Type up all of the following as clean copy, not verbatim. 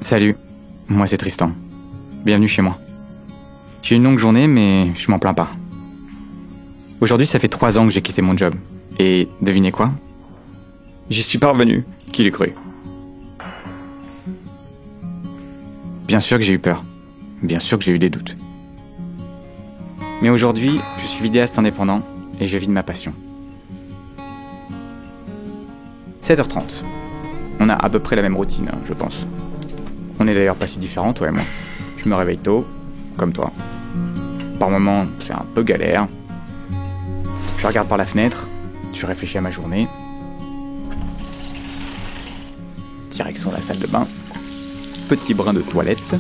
Salut, moi c'est Tristan. Bienvenue chez moi. J'ai une longue journée, mais je m'en plains pas. Aujourd'hui, ça fait 3 ans que j'ai quitté mon job. Et devinez quoi? J'y suis parvenu. Qui l'eût cru? Bien sûr que j'ai eu peur. Bien sûr que j'ai eu des doutes. Mais aujourd'hui, je suis vidéaste indépendant et je vis de ma passion. 7h30. On a à peu près la même routine, je pense. On est d'ailleurs pas si différents, toi et moi. Je me réveille tôt, comme toi. Par moments, c'est un peu galère. Je regarde par la fenêtre, je réfléchis à ma journée. Direction la salle de bain. Petit brin de toilette.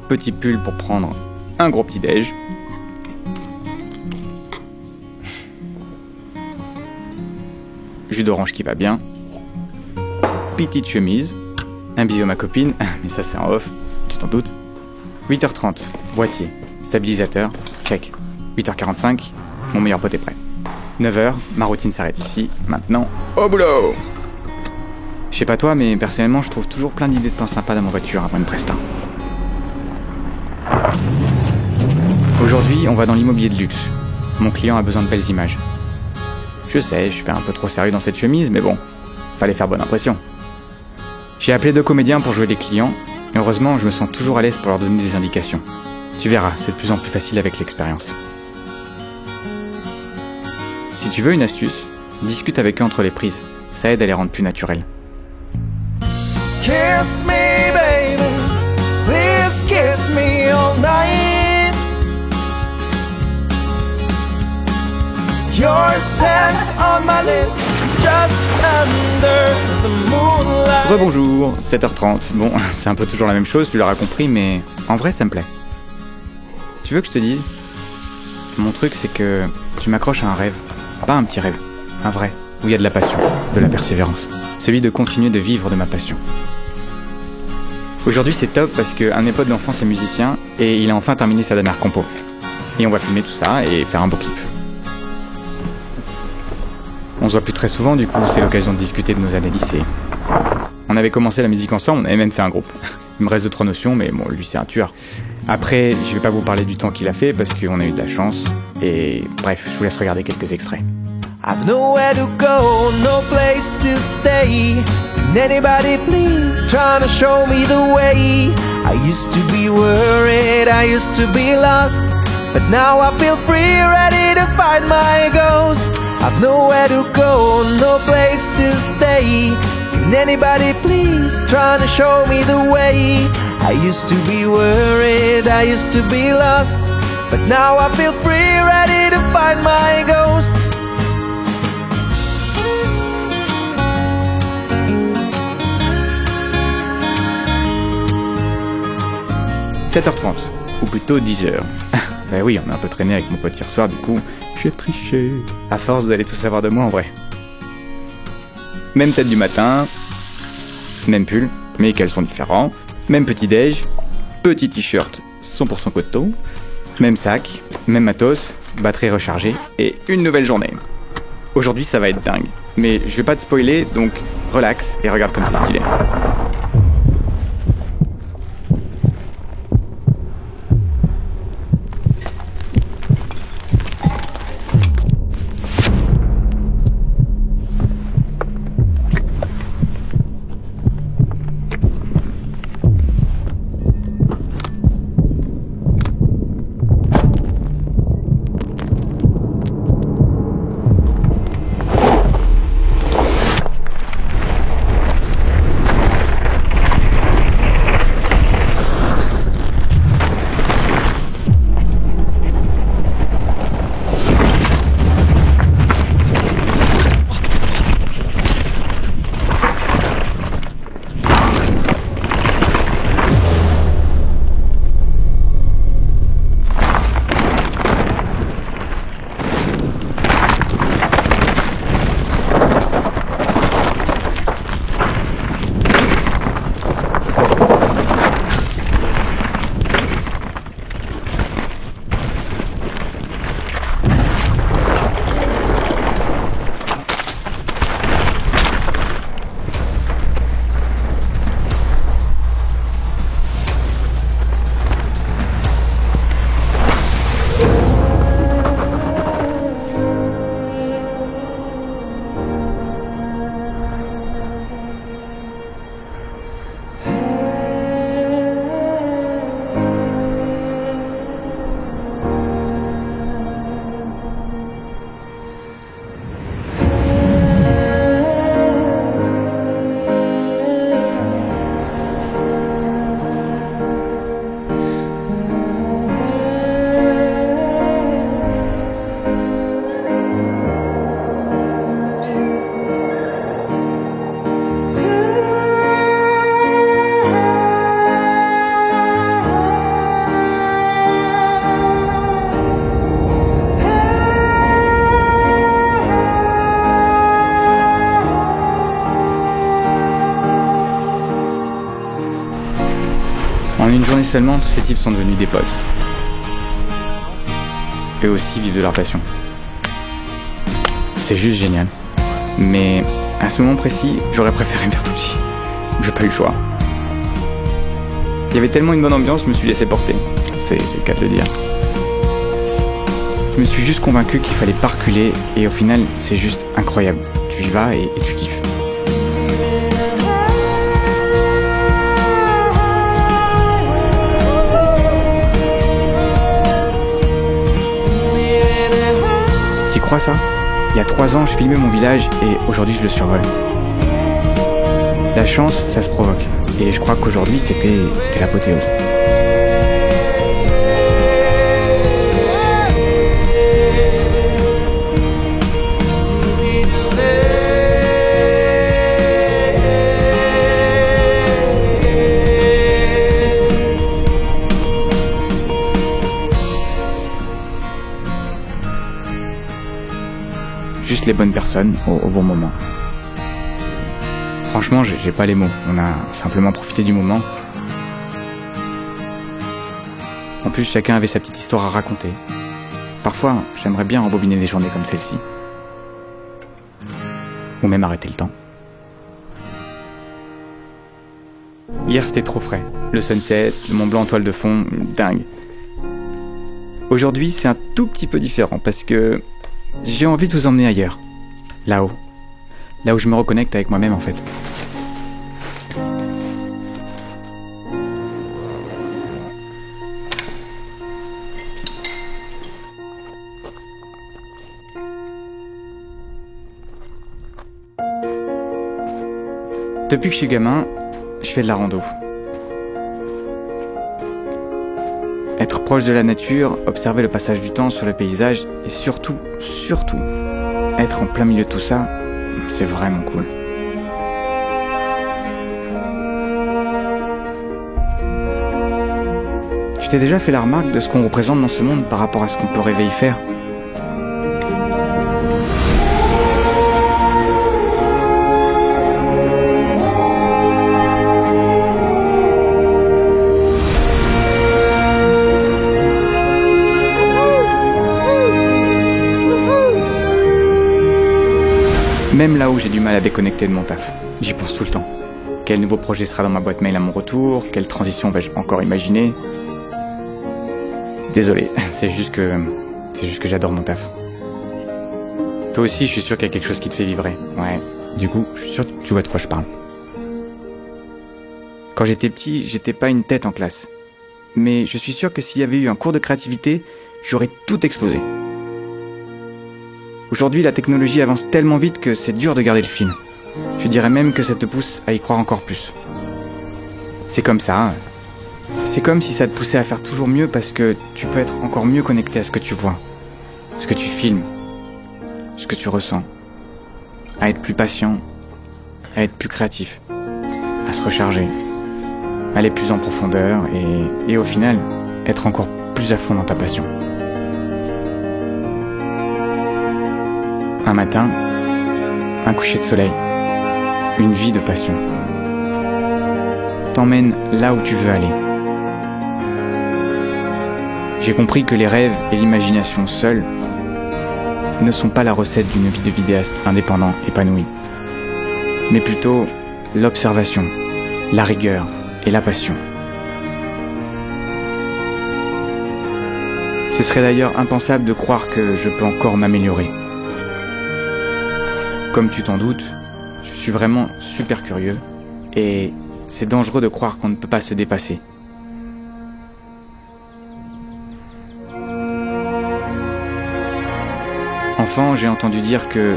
Petit pull pour prendre un gros petit déj. Jus d'orange qui va bien. Petite chemise. Un bisou à ma copine, mais ça c'est en off, tu t'en doutes. 8h30, boîtier, stabilisateur, check. 8h45, mon meilleur pote est prêt. 9h, ma routine s'arrête ici, maintenant, au boulot! Je sais pas toi, mais personnellement, je trouve toujours plein d'idées de plans sympas dans ma voiture avant une presta. Aujourd'hui, on va dans l'immobilier de luxe. Mon client a besoin de belles images. Je sais, je fais un peu trop sérieux dans cette chemise, mais bon, fallait faire bonne impression. J'ai appelé 2 comédiens pour jouer les clients, et heureusement, je me sens toujours à l'aise pour leur donner des indications. Tu verras, c'est de plus en plus facile avec l'expérience. Si tu veux une astuce, discute avec eux entre les prises. Ça aide à les rendre plus naturels. Kiss me, baby. Please kiss me all night. Your scent on my lips, just under the moonlight. Rebonjour, 7h30. Bon, c'est un peu toujours la même chose, tu l'auras compris, mais en vrai, ça me plaît. Tu veux que je te dise? Mon truc, c'est que tu m'accroches à un rêve. Pas un petit rêve, un vrai, où il y a de la passion, de la persévérance. Celui de continuer de vivre de ma passion. Aujourd'hui, c'est top parce qu'un de mes potes d'enfance est musicien et il a enfin terminé sa dernière compo. Et on va filmer tout ça et faire un beau clip. On se voit plus très souvent, du coup, c'est l'occasion de discuter de nos années lycée. On avait commencé la musique ensemble, on avait même fait un groupe. Il me reste 2-3 notions, mais bon, lui c'est un tueur. Après, je vais pas vous parler du temps qu'il a fait parce qu'on a eu de la chance. Et bref, je vous laisse regarder quelques extraits. I've nowhere to go, no place to stay. Can anybody please trying to show me the way? I used to be worried, I used to be lost, but now I feel free, ready to find my ghost. I've nowhere to go, no place to stay. Can anybody please trying to show me the way? I used to be worried, I used to be lost, but now I feel free, ready to find my ghost. 7h30, ou plutôt 10h. Ben oui, on a un peu traîné avec mon pote hier soir, du coup, j'ai triché. À force, vous allez tout savoir de moi en vrai. Même tête du matin, même pull, mais caleçons différents, même petit déj, petit t-shirt 100% coton, même sac, même matos, batterie rechargée et une nouvelle journée. Aujourd'hui, ça va être dingue, mais je vais pas te spoiler, donc relax et regarde comme c'est stylé. En une journée seulement, tous ces types sont devenus des potes. Eux aussi vivent de leur passion. C'est juste génial. Mais à ce moment précis, j'aurais préféré me faire tout petit. J'ai pas eu le choix. Il y avait tellement une bonne ambiance, je me suis laissé porter. C'est le cas de le dire. Je me suis juste convaincu qu'il fallait pas reculer et au final, c'est juste incroyable. Tu y vas et tu kiffes. T'y crois ça ? Il y a 3 ans, je filmais mon village et aujourd'hui, je le survole. La chance, ça se provoque. Et je crois qu'aujourd'hui, c'était l'apothéose. Juste les bonnes personnes au bon moment. Franchement, j'ai pas les mots. On a simplement profité du moment. En plus, chacun avait sa petite histoire à raconter. Parfois, j'aimerais bien rembobiner des journées comme celle-ci. Ou même arrêter le temps. Hier, c'était trop frais. Le sunset, le Mont Blanc en toile de fond, dingue. Aujourd'hui, c'est un tout petit peu différent parce que j'ai envie de vous emmener ailleurs. Là-haut. Là où je me reconnecte avec moi-même en fait. Depuis que je suis gamin, je fais de la rando. Être proche de la nature, observer le passage du temps sur le paysage et surtout, être en plein milieu de tout ça, c'est vraiment cool. Tu t'es déjà fait la remarque de ce qu'on représente dans ce monde par rapport à ce qu'on peut rêver y faire ? Même là où j'ai du mal à déconnecter de mon taf, j'y pense tout le temps. Quel nouveau projet sera dans ma boîte mail à mon retour ? Quelle transition vais-je encore imaginer ? Désolé, c'est juste que j'adore mon taf. Toi aussi, je suis sûr qu'il y a quelque chose qui te fait vibrer. Ouais, du coup, je suis sûr que tu vois de quoi je parle. Quand j'étais petit, j'étais pas une tête en classe. Mais je suis sûr que s'il y avait eu un cours de créativité, j'aurais tout explosé. Aujourd'hui, la technologie avance tellement vite que c'est dur de garder le fil. Je dirais même que ça te pousse à y croire encore plus. C'est comme ça. Hein. C'est comme si ça te poussait à faire toujours mieux parce que tu peux être encore mieux connecté à ce que tu vois, ce que tu filmes, ce que tu ressens. À être plus patient, à être plus créatif, à se recharger, aller plus en profondeur et au final, être encore plus à fond dans ta passion. Un matin, un coucher de soleil, une vie de passion. T'emmène là où tu veux aller. J'ai compris que les rêves et l'imagination seuls ne sont pas la recette d'une vie de vidéaste indépendant épanoui, mais plutôt l'observation, la rigueur et la passion. Ce serait d'ailleurs impensable de croire que je peux encore m'améliorer. Comme tu t'en doutes, je suis vraiment super curieux et c'est dangereux de croire qu'on ne peut pas se dépasser. Enfant, j'ai entendu dire que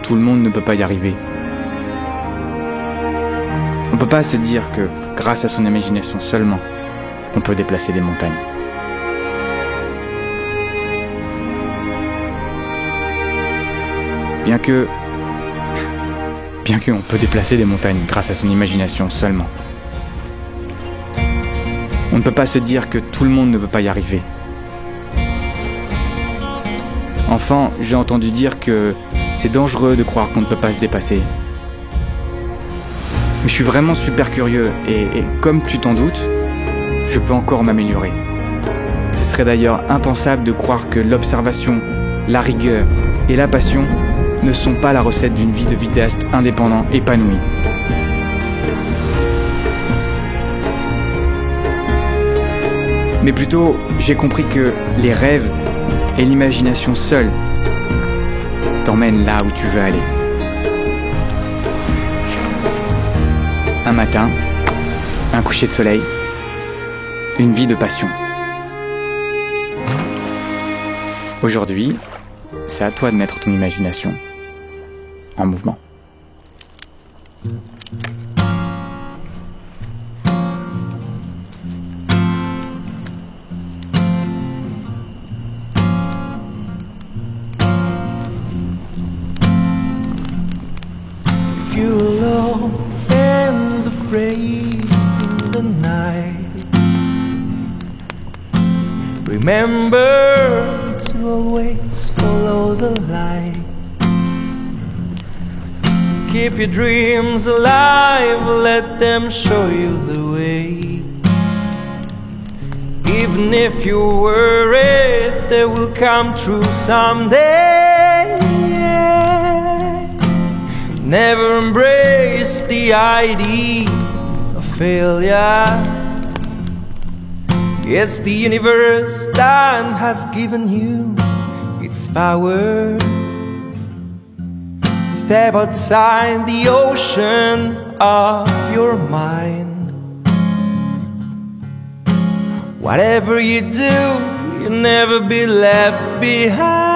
tout le monde ne peut pas y arriver. On ne peut pas se dire que grâce à son imagination seulement, on peut déplacer des montagnes. Bien que on peut déplacer des montagnes grâce à son imagination seulement. On ne peut pas se dire que tout le monde ne peut pas y arriver. Enfant, j'ai entendu dire que c'est dangereux de croire qu'on ne peut pas se dépasser. Mais je suis vraiment super curieux et comme tu t'en doutes, je peux encore m'améliorer. Ce serait d'ailleurs impensable de croire que l'observation, la rigueur et la passion ne sont pas la recette d'une vie de vidéaste indépendant épanoui. Mais plutôt, j'ai compris que les rêves et l'imagination seuls t'emmènent là où tu veux aller. Un matin, un coucher de soleil, une vie de passion. Aujourd'hui, c'est à toi de mettre ton imagination en mouvement. If you're alone and afraid in the night, remember to always follow the light. Keep your dreams alive, let them show you the way. Even if you're worried, they will come true someday. Never embrace the idea of failure. Yes, the universe that has given you its power. Step outside the ocean of your mind. Whatever you do, you'll never be left behind.